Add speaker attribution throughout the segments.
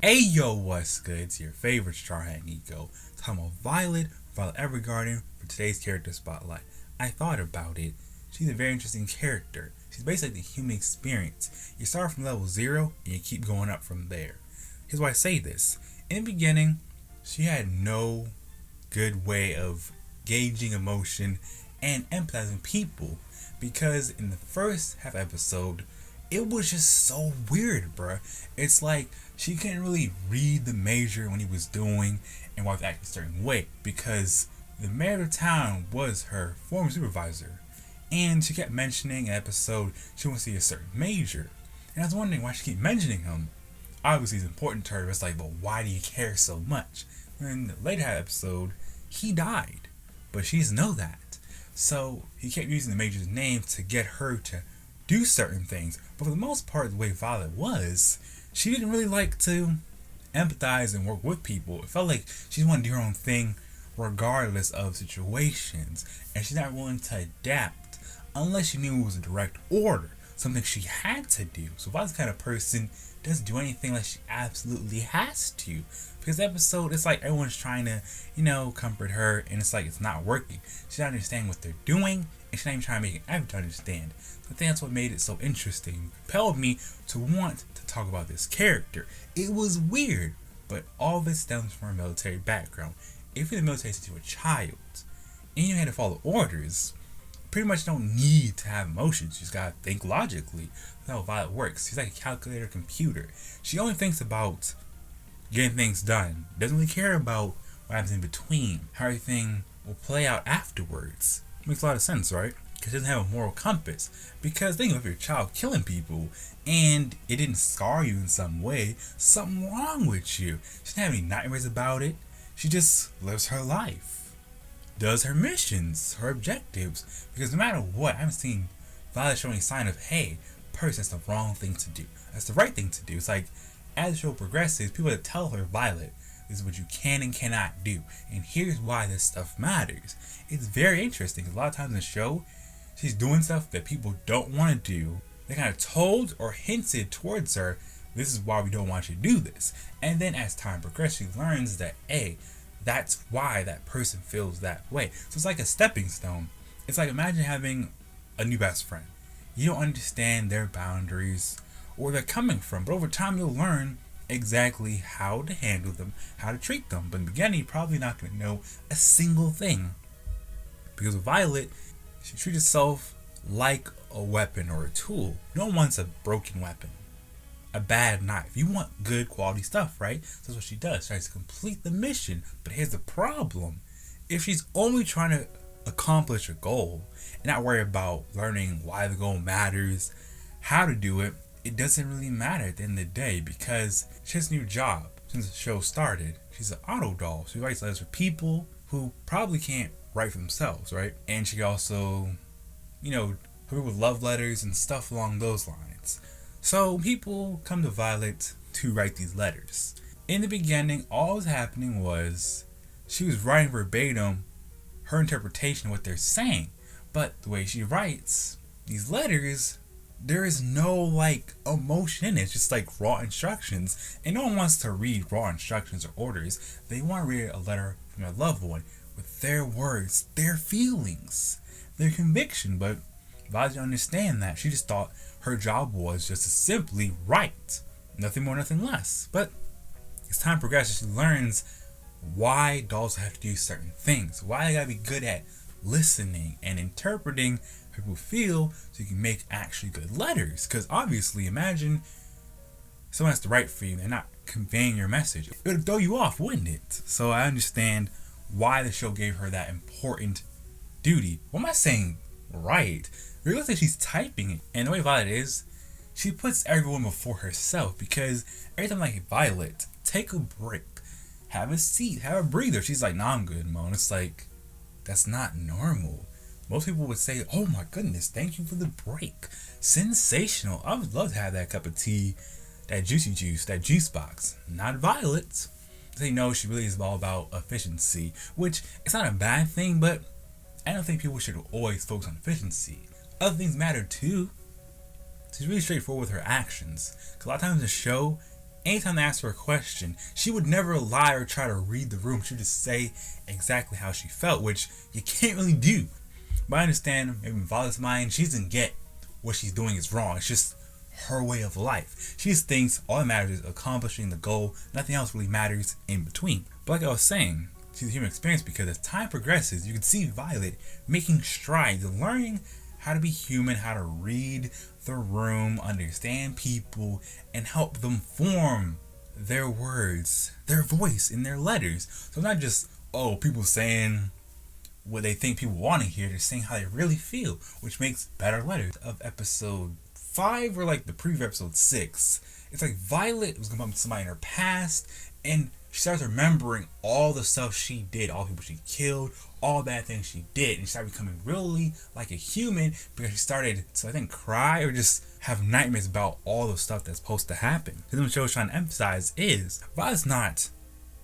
Speaker 1: Hey yo, what's good? It's your favorite Straw Hat Nico. Talking about Violet EverGarden for today's character spotlight. I thought about it. She's a very interesting character. She's basically the human experience. You start from level 0 and you keep going up from there. Here's why I say this. In the beginning, she had no good way of gauging emotion and empathizing people because in the first half episode, it was just so weird, bruh. It's like she couldn't really read the major when he was doing and why he was acting a certain way because the mayor of the town was her former supervisor. And she kept mentioning in episode she wants to see a certain major. And I was wondering why she kept mentioning him. Obviously, he's important to her, but it's like, but why do you care so much? In the later episode, he died, but she doesn't know that. So he kept using the major's name to get her to do certain things. But for the most part, the way Violet was, she didn't really like to empathize and work with people. It felt like she wanted to do her own thing regardless of situations. And she's not willing to adapt unless she knew it was a direct order, something she had to do. So Violet's the kind of person doesn't do anything unless she absolutely has to. Because the episode, it's like everyone's trying to, comfort her, and it's like it's not working. She's not understanding what they're doing, and she's not even trying to make an effort to understand. So I think that's what made it so interesting. It compelled me to want to talk about this character. It was weird, but all of it stems from her military background. If you're in the military since you were a child, and you had to follow orders, pretty much don't need to have emotions. You just gotta think logically. That's how Violet works. She's like a calculator computer. She only thinks about getting things done. Doesn't really care about what happens in between. How everything will play out afterwards. Makes a lot of sense, right? Because she doesn't have a moral compass. Because think of your child killing people and it didn't scar you in some way, something wrong with you. She doesn't have any nightmares about it. She just lives her life. Does her missions, her objectives. Because no matter what, I haven't seen Violet show any sign of, hey, person, that's the wrong thing to do. That's the right thing to do. It's like, as the show progresses, people that tell her, Violet, this is what you can and cannot do. And here's why this stuff matters. It's very interesting. A lot of times in the show, she's doing stuff that people don't want to do. They kind of told or hinted towards her, this is why we don't want you to do this. And then as time progresses, she learns that, A, that's why that person feels that way. So it's like a stepping stone. It's like imagine having a new best friend. You don't understand their boundaries or where they're coming from, but over time you'll learn exactly how to handle them, how to treat them. But in the beginning, you're probably not going to know a single thing. Because with Violet, she treats herself like a weapon or a tool. No one wants a broken weapon, a bad knife. You want good quality stuff, right? So that's what she does. She tries to complete the mission. But here's the problem. If she's only trying to accomplish a goal and not worry about learning why the goal matters, how to do it, it doesn't really matter at the end of the day because she has a new job since the show started. She's an auto doll. She writes letters for people who probably can't write for themselves, right? And she also, help people with love letters and stuff along those lines. So people come to Violet to write these letters. In the beginning, all that was happening was she was writing verbatim her interpretation of what they're saying. But the way she writes these letters, there is no emotion in it. It's just raw instructions. And no one wants to read raw instructions or orders. They want to read a letter from a loved one with their words, their feelings, their conviction. But Violet didn't understand that. She just thought her job was just to simply write. Nothing more, nothing less. But as time progresses, she learns why dolls have to do certain things. Why they gotta be good at listening and interpreting how people feel so you can make actually good letters. Because obviously, imagine someone has to write for you and they're not conveying your message. It would throw you off, wouldn't it? So I understand why the show gave her that important duty. What am I saying? Right. It looks like she's typing it. And the way Violet is, she puts everyone before herself because every time Violet, take a break, have a seat, have a breather. She's like, nah, I'm good, Mo. And it's like, that's not normal. Most people would say, oh my goodness, thank you for the break. Sensational. I would love to have that cup of tea, that juicy juice, that juice box. Not Violet. They know she really is all about efficiency, which it's not a bad thing, but I don't think people should always focus on efficiency. Other things matter too. She's really straightforward with her actions. Because a lot of times in the show, anytime they asked her a question, she would never lie or try to read the room. She would just say exactly how she felt, which you can't really do. But I understand, maybe in Violet's mind, she doesn't get what she's doing is wrong. It's just her way of life. She just thinks all that matters is accomplishing the goal. Nothing else really matters in between. But like I was saying, she's a human experience because as time progresses, you can see Violet making strides and learning how to be human, how to read the room, understand people, and help them form their words, their voice in their letters. So it's not just, people saying what they think people want to hear. They're saying how they really feel, which makes better letters. Of episode 5 or like the previous episode 6, it's like Violet was going to bump into somebody in her past, and she starts remembering all the stuff she did, all the people she killed, all bad things she did, and she started becoming really like a human because she started to, I think, cry or just have nightmares about all the stuff that's supposed to happen. Because what the show is trying to emphasize is Violet's not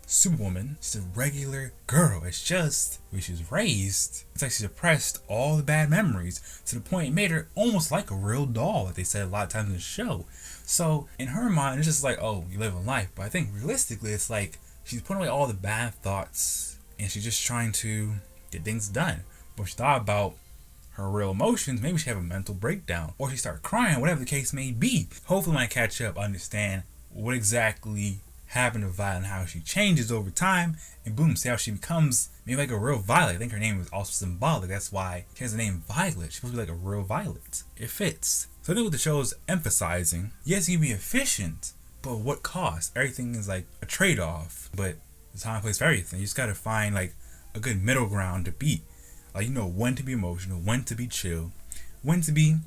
Speaker 1: Superwoman, she's a regular girl. It's just the way she was raised. It's like she suppressed all the bad memories to the point it made her almost like a real doll, like they said a lot of times in the show. So in her mind, it's just like, you live a life. But I think realistically, it's like she's putting away all the bad thoughts and she's just trying to get things done. But if she thought about her real emotions, maybe she have a mental breakdown or she start crying, whatever the case may be. Hopefully when I catch up, I understand what exactly happened to Violet and how she changes over time, and boom, see how she becomes maybe like a real Violet. I think her name is also symbolic. That's why she has the name Violet. She's supposed to be like a real Violet. It fits. So I think what the show is emphasizing, yes, you can be efficient, but what cost? Everything is like a trade-off, but there's time and place for everything. You just gotta find like a good middle ground to beat. Like, when to be emotional, when to be chill, when to be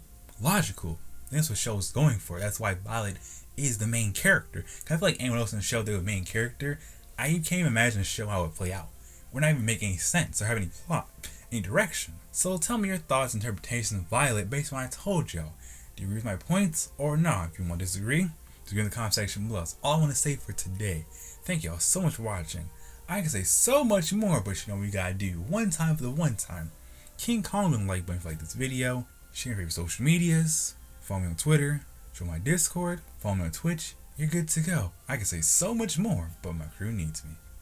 Speaker 1: logical. That's what the show is going for. That's why Violet is the main character. I feel like anyone else in the show, they're the main character. I can't even imagine the show how it would play out. We're not even making any sense or have any plot, any direction. So tell me your thoughts and interpretations of Violet based on what I told y'all. Do you agree with my points or not? If you want to disagree in the comment section below. That's all I want to say for today. Thank y'all so much for watching. I can say so much more, but you know what you gotta do. One time for the one time. King Kong on the like button if you like this video. Share your favorite social medias. Follow me on Twitter. Join my Discord. Follow me on Twitch. You're good to go. I can say so much more, but my crew needs me.